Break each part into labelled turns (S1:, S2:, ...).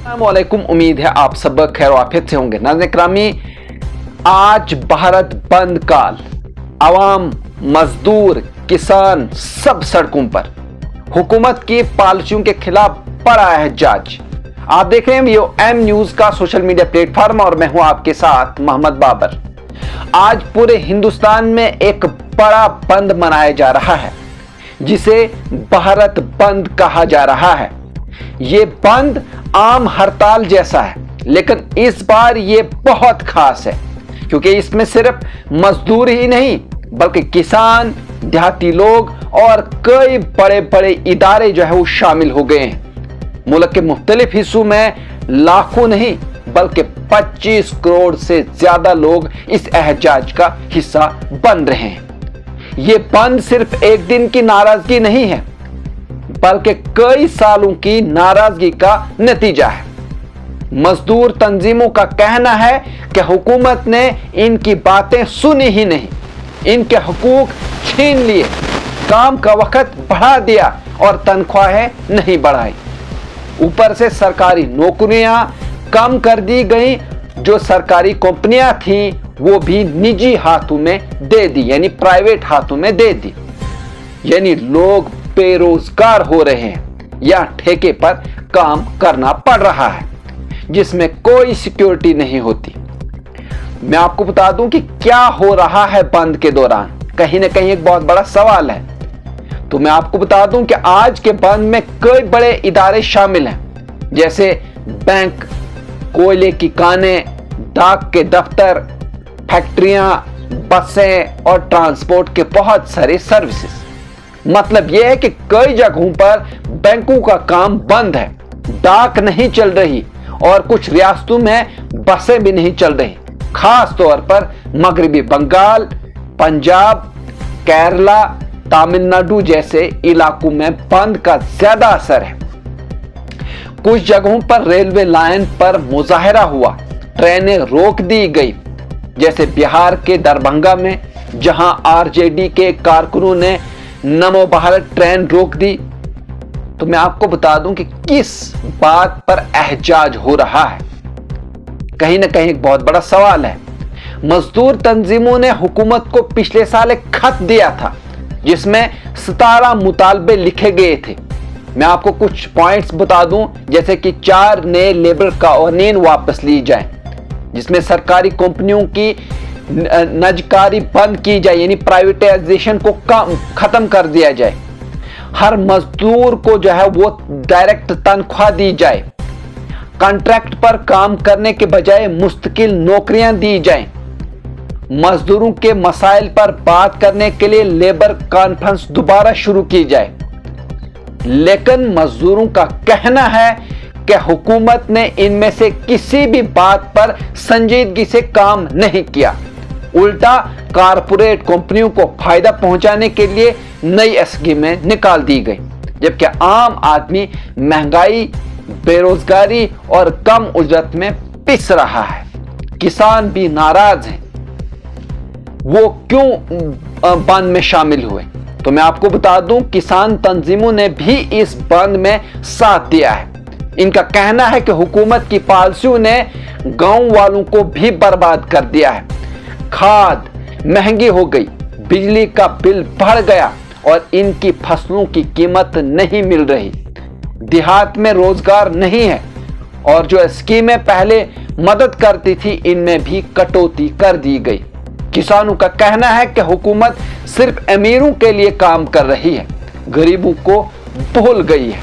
S1: अस्सलामुअलैकुम, उम्मीद है आप सब खैर वाफियत से होंगे। नाज़रीन इकरामी, आज भारत बंद काल, आवाम, मजदूर, किसान सब सड़कों पर हुकूमत की पॉलिसियों के खिलाफ बड़ा एहतजाज। आप देख रहे हैं ये एम न्यूज का सोशल मीडिया प्लेटफॉर्म और मैं हूं आपके साथ मोहम्मद बाबर। आज पूरे हिंदुस्तान में एक बड़ा बंद मनाया जा रहा है जिसे भारत बंद कहा जा रहा है। ये बंद आम हड़ताल जैसा है, लेकिन इस बार ये बहुत खास है क्योंकि इसमें सिर्फ मजदूर ही नहीं बल्कि किसान, देहाती लोग और कई बड़े बड़े इदारे जो है वो शामिल हो गए हैं। मुल्क के मुख्तलिफ हिस्सों में लाखों नहीं बल्कि 25 करोड़ से ज्यादा लोग इस एहतजाज का हिस्सा बन रहे हैं। ये बंद सिर्फ एक दिन की नाराजगी नहीं है बल्कि कई सालों की नाराजगी का नतीजा है। मजदूर तंजीमों का कहना है कि हुकूमत ने इनकी बातें सुनी ही नहीं, इनके हुकूक छीन लिए, काम का वक्त बढ़ा दिया और तनख्वाहें नहीं बढ़ाई। ऊपर से सरकारी नौकरियां कम कर दी गई, जो सरकारी कंपनियां थीं वो भी निजी हाथों में दे दी, यानी प्राइवेट हाथों में दे दी। यानी लोग बेरोजगार हो रहे हैं या ठेके पर काम करना पड़ रहा है जिसमें कोई सिक्योरिटी नहीं होती। मैं आपको बता दूं कि क्या हो रहा है बंद के दौरान, कहीं ना कहीं एक बहुत बड़ा सवाल है। तो मैं आपको बता दूं कि आज के बंद में कई बड़े इदारे शामिल हैं, जैसे बैंक, कोयले की कानें, डाक के दफ्तर, फैक्ट्रियां, बसें और ट्रांसपोर्ट के बहुत सारे सर्विसेज। मतलब यह है कि कई जगहों पर बैंकों का काम बंद है, डाक नहीं चल रही और कुछ रियासतों में बसें भी नहीं चल रही। खास तौर पर मगरबी बंगाल, पंजाब, केरला, तमिलनाडु जैसे इलाकों में बंद का ज्यादा असर है। कुछ जगहों पर रेलवे लाइन पर मुजाहरा हुआ, ट्रेनें रोक दी गई, जैसे बिहार के दरभंगा में जहां आरजेडी के कारकुनों ने नमो भारत ट्रेन रोक दी। तो मैं आपको बता दूं कि किस बात पर एहतजाज हो रहा है, कहीं ना कहीं एक बहुत बड़ा सवाल है। मजदूर तंजीमों ने हुकूमत को पिछले साल एक खत दिया था जिसमें 17 मुतालबे लिखे गए थे। मैं आपको कुछ पॉइंट्स बता दूं, जैसे कि 4 नए लेबर कानून वापस ली जाएं, जिसमें सरकारी कंपनियों की नजकारी बंद की जाए, यानी प्राइवेटाइजेशन को खत्म कर दिया जाए। हर मजदूर को जो है वो डायरेक्ट तनख्वाह दी जाए, कॉन्ट्रैक्ट पर काम करने के बजाय मुस्तकिल नौकरियां दी जाएं। मजदूरों के मसाइल पर बात करने के लिए लेबर कॉन्फ्रेंस दोबारा शुरू की जाए। लेकिन मजदूरों का कहना है कि हुकूमत ने इनमें से किसी भी बात पर संजीदगी से काम नहीं किया, उल्टा कारपोरेट कंपनियों को फायदा पहुंचाने के लिए नई स्कीमें निकाल दी गई, जबकि आम आदमी महंगाई, बेरोजगारी और कम उजरत में पिस रहा है। किसान भी नाराज हैं। वो क्यों बंद में शामिल हुए? तो मैं आपको बता दूं, किसान तंजीमों ने भी इस बंद में साथ दिया है। इनका कहना है कि हुकूमत की पॉलिसियों ने गांव वालों को भी बर्बाद कर दिया है। खाद महंगी हो गई, बिजली का बिल बढ़ गया और इनकी फसलों की कीमत नहीं मिल रही। देहात में रोजगार नहीं है और जो स्कीमें पहले मदद करती थी इनमें भी कटौती कर दी गई। किसानों का कहना है कि हुकूमत सिर्फ अमीरों के लिए काम कर रही है, गरीबों को भूल गई है।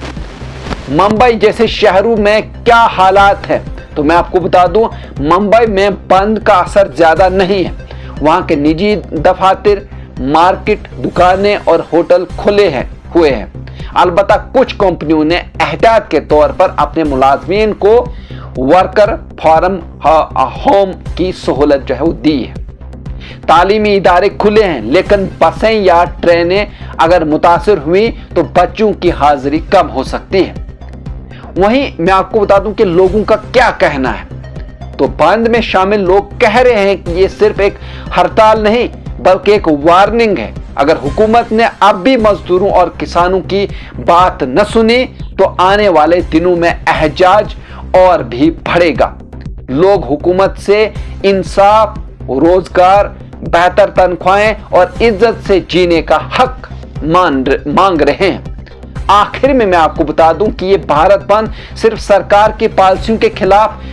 S1: मुंबई जैसे शहरों में क्या हालात हैं? तो मैं आपको बता दूं, मुंबई में बंद का असर ज्यादा नहीं है। वहां के निजी दफातर, मार्केट, दुकानें और होटल खुले हुए हैं। अलबत्ता कुछ कंपनियों ने एहतियात के तौर पर अपने मुलाजमीन को वर्कर फ्रॉम होम की सहूलत जो है वो दी है। तालीमी इदारे खुले हैं, लेकिन बसें या ट्रेनें अगर मुतासिर हुई तो बच्चों की हाजिरी कम हो सकती है। वहीं मैं आपको बता दूं कि लोगों का क्या कहना है। तो बंद में शामिल लोग कह रहे हैं कि ये सिर्फ एक हड़ताल नहीं बल्कि एक वार्निंग है। अगर हुकूमत ने अब भी मजदूरों और किसानों की बात न सुनी तो आने वाले दिनों में एहजाज और भी बढ़ेगा। लोग हुकूमत से इंसाफ, रोजगार, बेहतर तनख्वाहें और इज्जत से जीने का हक मांग रहे हैं। आखिर में मैं आपको बता दूं कि ये भारत बंद सिर्फ सरकार की पॉलिसियों के खिलाफ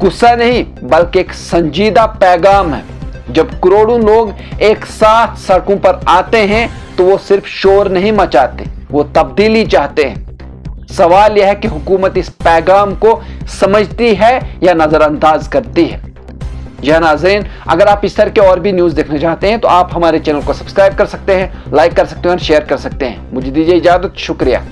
S1: गुस्सा नहीं, बल्कि एक संजीदा पैगाम है। जब करोड़ों लोग एक साथ सड़कों पर आते हैं तो वो सिर्फ शोर नहीं मचाते, वो तब्दीली चाहते हैं। सवाल यह है कि हुकूमत इस पैगाम को समझती है या नजरअंदाज करती है। यह नाज़रीन, अगर आप इस तरह के और भी न्यूज़ देखना चाहते हैं तो आप हमारे चैनल को सब्सक्राइब कर सकते हैं, लाइक कर सकते हैं और शेयर कर सकते हैं। मुझे दीजिए इजाजत, शुक्रिया।